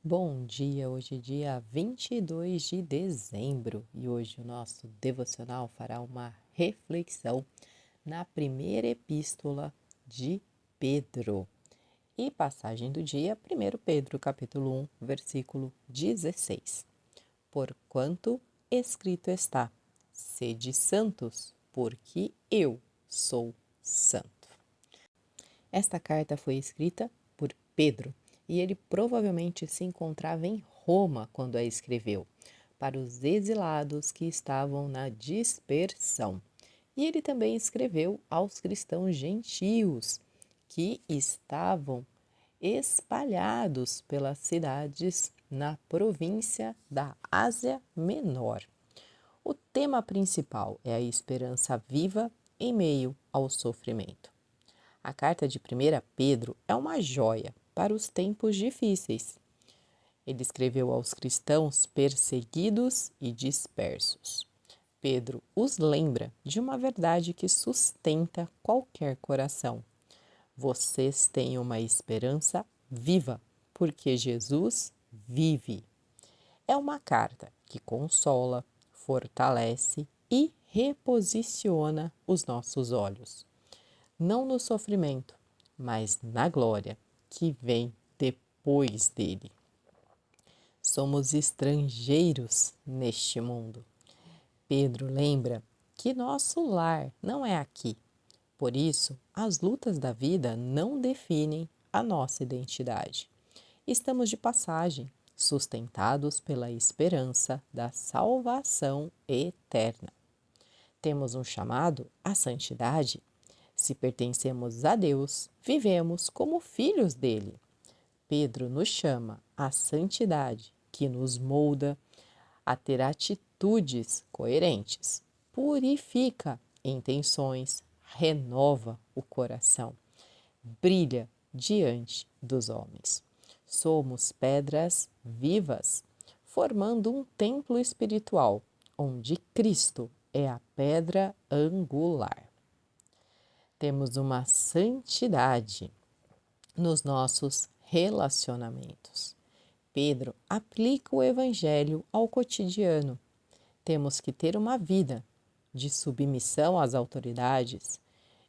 Bom dia, hoje é dia 22 de dezembro e hoje o nosso devocional fará uma reflexão na primeira epístola de Pedro. E passagem do dia, 1 Pedro, capítulo 1, versículo 16. Porquanto escrito está: sede santos, porque eu sou santo. Esta carta foi escrita por Pedro e ele provavelmente se encontrava em Roma quando a escreveu, para os exilados que estavam na dispersão. E ele também escreveu aos cristãos gentios que estavam espalhados pelas cidades na província da Ásia Menor. O tema principal é a esperança viva em meio ao sofrimento. A carta de 1 Pedro é uma joia para os tempos difíceis. Ele escreveu aos cristãos perseguidos e dispersos. Pedro os lembra de uma verdade que sustenta qualquer coração. Vocês têm uma esperança viva, porque Jesus vive. É uma carta que consola, fortalece e reposiciona os nossos olhos não no sofrimento, mas na glória que vem depois dele. Somos estrangeiros neste mundo. Pedro lembra que nosso lar não é aqui. Por isso, as lutas da vida não definem a nossa identidade. Estamos de passagem, sustentados pela esperança da salvação eterna. Temos um chamado à santidade. Se pertencemos a Deus, vivemos como filhos dele. Pedro nos chama à santidade, que nos molda a ter atitudes coerentes, purifica intenções, renova o coração, brilha diante dos homens. Somos pedras vivas, formando um templo espiritual, onde Cristo é a pedra angular. Temos uma santidade nos nossos relacionamentos. Pedro aplica o Evangelho ao cotidiano. Temos que ter uma vida de submissão às autoridades,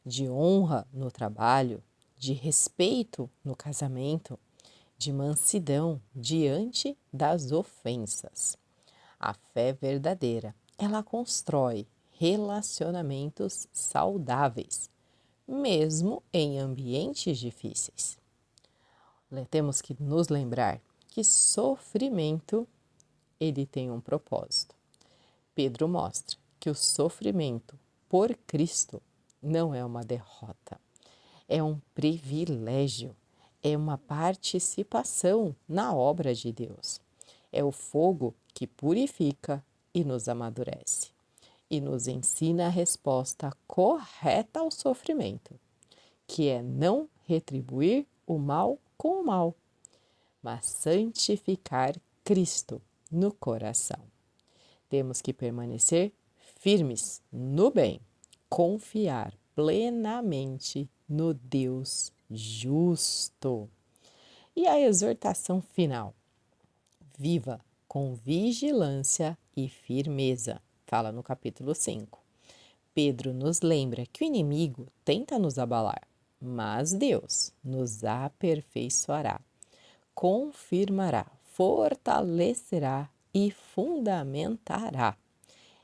de honra no trabalho, de respeito no casamento, de mansidão diante das ofensas. A fé verdadeira, ela constrói relacionamentos saudáveis mesmo em ambientes difíceis. Temos que nos lembrar que sofrimento ele tem um propósito. Pedro mostra que o sofrimento por Cristo não é uma derrota, é um privilégio, é uma participação na obra de Deus. É o fogo que purifica e nos amadurece e nos ensina a resposta correta ao sofrimento, que é não retribuir o mal com o mal, mas santificar Cristo no coração. Temos que permanecer firmes no bem, confiar plenamente no Deus justo. E a exortação final: viva com vigilância e firmeza, fala no capítulo 5. Pedro nos lembra que o inimigo tenta nos abalar, mas Deus nos aperfeiçoará, confirmará, fortalecerá e fundamentará.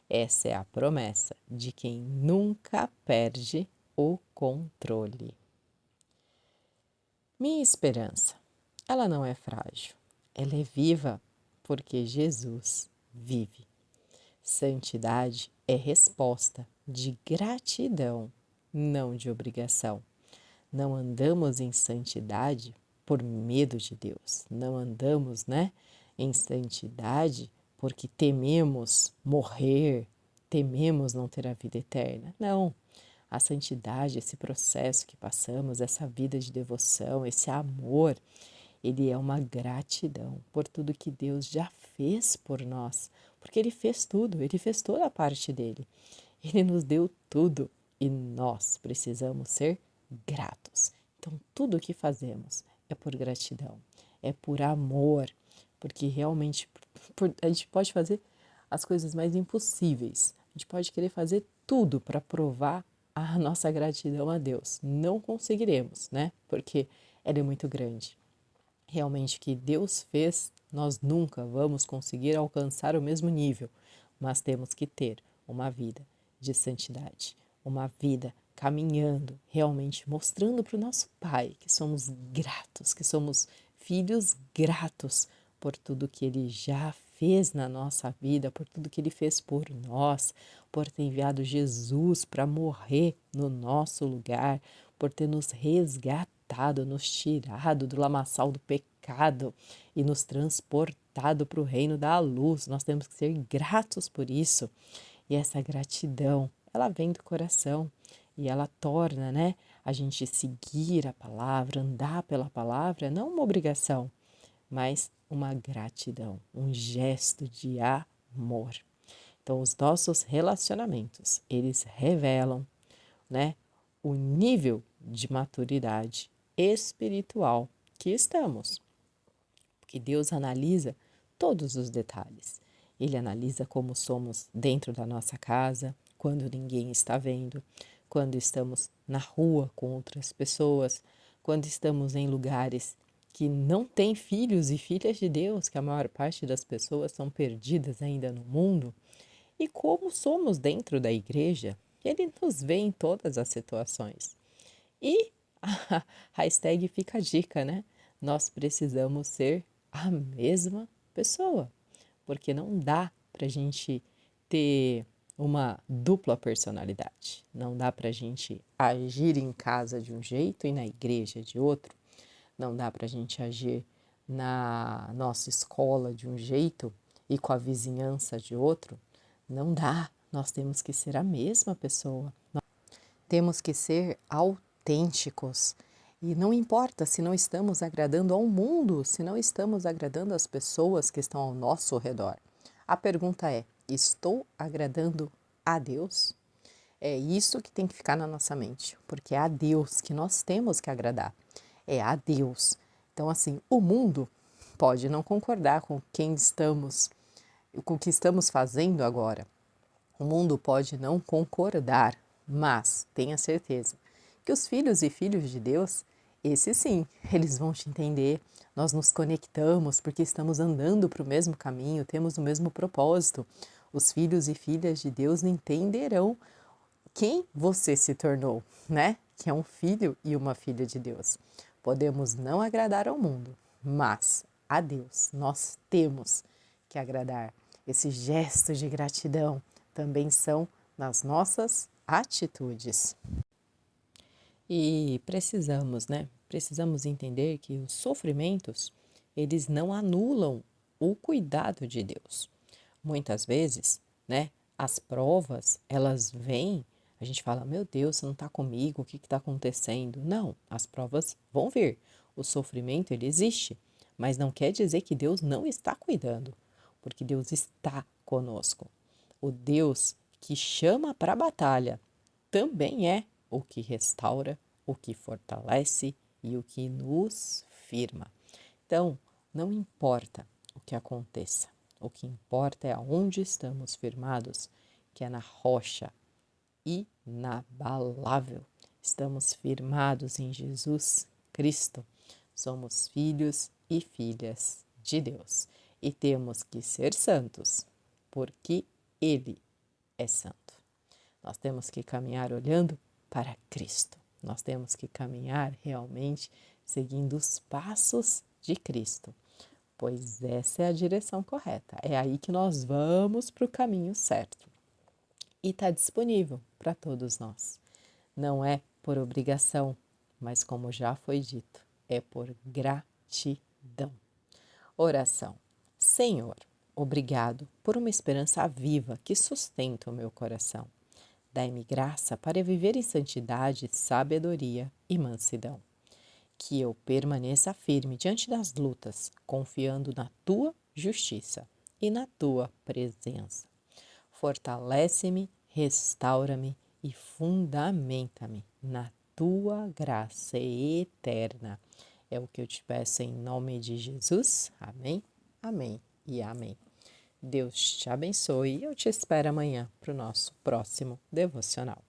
Essa é a promessa de quem nunca perde o controle. Minha esperança, ela não é frágil, ela é viva, porque Jesus vive. Santidade é resposta de gratidão, não de obrigação. Não andamos em santidade por medo de Deus. Não andamos, em santidade porque tememos morrer, tememos não ter a vida eterna. Não. A santidade, esse processo que passamos, essa vida de devoção, esse amor, ele é uma gratidão por tudo que Deus já fez por nós, porque Ele fez tudo, Ele fez toda a parte dele. Ele nos deu tudo e nós precisamos ser gratos. Então, tudo o que fazemos é por gratidão, é por amor, porque realmente a gente pode fazer as coisas mais impossíveis, a gente pode querer fazer tudo para provar a nossa gratidão a Deus. Não conseguiremos, né? Porque ela é muito grande. Realmente o que Deus fez, nós nunca vamos conseguir alcançar o mesmo nível, mas temos que ter uma vida de santidade, uma vida caminhando, realmente mostrando para o nosso Pai que somos gratos, que somos filhos gratos por tudo que Ele já fez na nossa vida, por tudo que Ele fez por nós, por ter enviado Jesus para morrer no nosso lugar, por ter nos resgatado, nos tirado do lamaçal do pecado e nos transportado para o reino da luz. Nós temos que ser gratos por isso. E essa gratidão, ela vem do coração e ela torna, né, a gente seguir a palavra, andar pela palavra, não uma obrigação, mas uma gratidão, um gesto de amor. Então, os nossos relacionamentos, eles revelam, né, o nível de maturidade espiritual que estamos. Porque Deus analisa todos os detalhes. Ele analisa como somos dentro da nossa casa, quando ninguém está vendo, quando estamos na rua com outras pessoas, quando estamos em lugares que não têm filhos e filhas de Deus, que a maior parte das pessoas são perdidas ainda no mundo, e como somos dentro da igreja, ele nos vê em todas as situações. E a hashtag fica a dica, né? Nós precisamos ser a mesma pessoa, porque não dá para a gente ter uma dupla personalidade. Não dá para a gente agir em casa de um jeito e na igreja de outro. Não dá para a gente agir na nossa escola de um jeito e com a vizinhança de outro. Não dá. Nós temos que ser a mesma pessoa. Temos que ser autênticos. E não importa se não estamos agradando ao mundo, se não estamos agradando as pessoas que estão ao nosso redor. A pergunta é: estou agradando a Deus? É isso que tem que ficar na nossa mente, porque é a Deus que nós temos que agradar. É a Deus. Então, assim, o mundo pode não concordar com quem estamos, com o que estamos fazendo agora. O mundo pode não concordar, mas tenha certeza que os filhos e filhas de Deus, esses sim, eles vão te entender. Nós nos conectamos porque estamos andando para o mesmo caminho, temos o mesmo propósito. Os filhos e filhas de Deus entenderão quem você se tornou, né? Que é um filho e uma filha de Deus. Podemos não agradar ao mundo, mas a Deus nós temos que agradar. Esses gestos de gratidão também são nas nossas atitudes. E precisamos, né? Precisamos entender que os sofrimentos, eles não anulam o cuidado de Deus. Muitas vezes, né? As provas, elas vêm, a gente fala, meu Deus, você não está comigo, o que está acontecendo? Não, as provas vão vir. O sofrimento, ele existe, mas não quer dizer que Deus não está cuidando, porque Deus está conosco. O Deus que chama para a batalha também é o que restaura, o que fortalece e o que nos firma. Então, não importa o que aconteça, o que importa é aonde estamos firmados, que é na rocha inabalável. Estamos firmados em Jesus Cristo. Somos filhos e filhas de Deus e temos que ser santos, porque Ele é santo. Nós temos que caminhar olhando para Cristo. Nós temos que caminhar realmente seguindo os passos de Cristo, pois essa é a direção correta. É aí que nós vamos para o caminho certo. E está disponível para todos nós. Não é por obrigação, mas como já foi dito, é por gratidão. Oração. Senhor, obrigado por uma esperança viva que sustenta o meu coração. Dai-me graça para viver em santidade, sabedoria e mansidão. Que eu permaneça firme diante das lutas, confiando na tua justiça e na tua presença. Fortalece-me, restaura-me e fundamenta-me na tua graça eterna. É o que eu te peço em nome de Jesus. Amém. Amém e amém. Deus te abençoe e eu te espero amanhã para o nosso próximo devocional.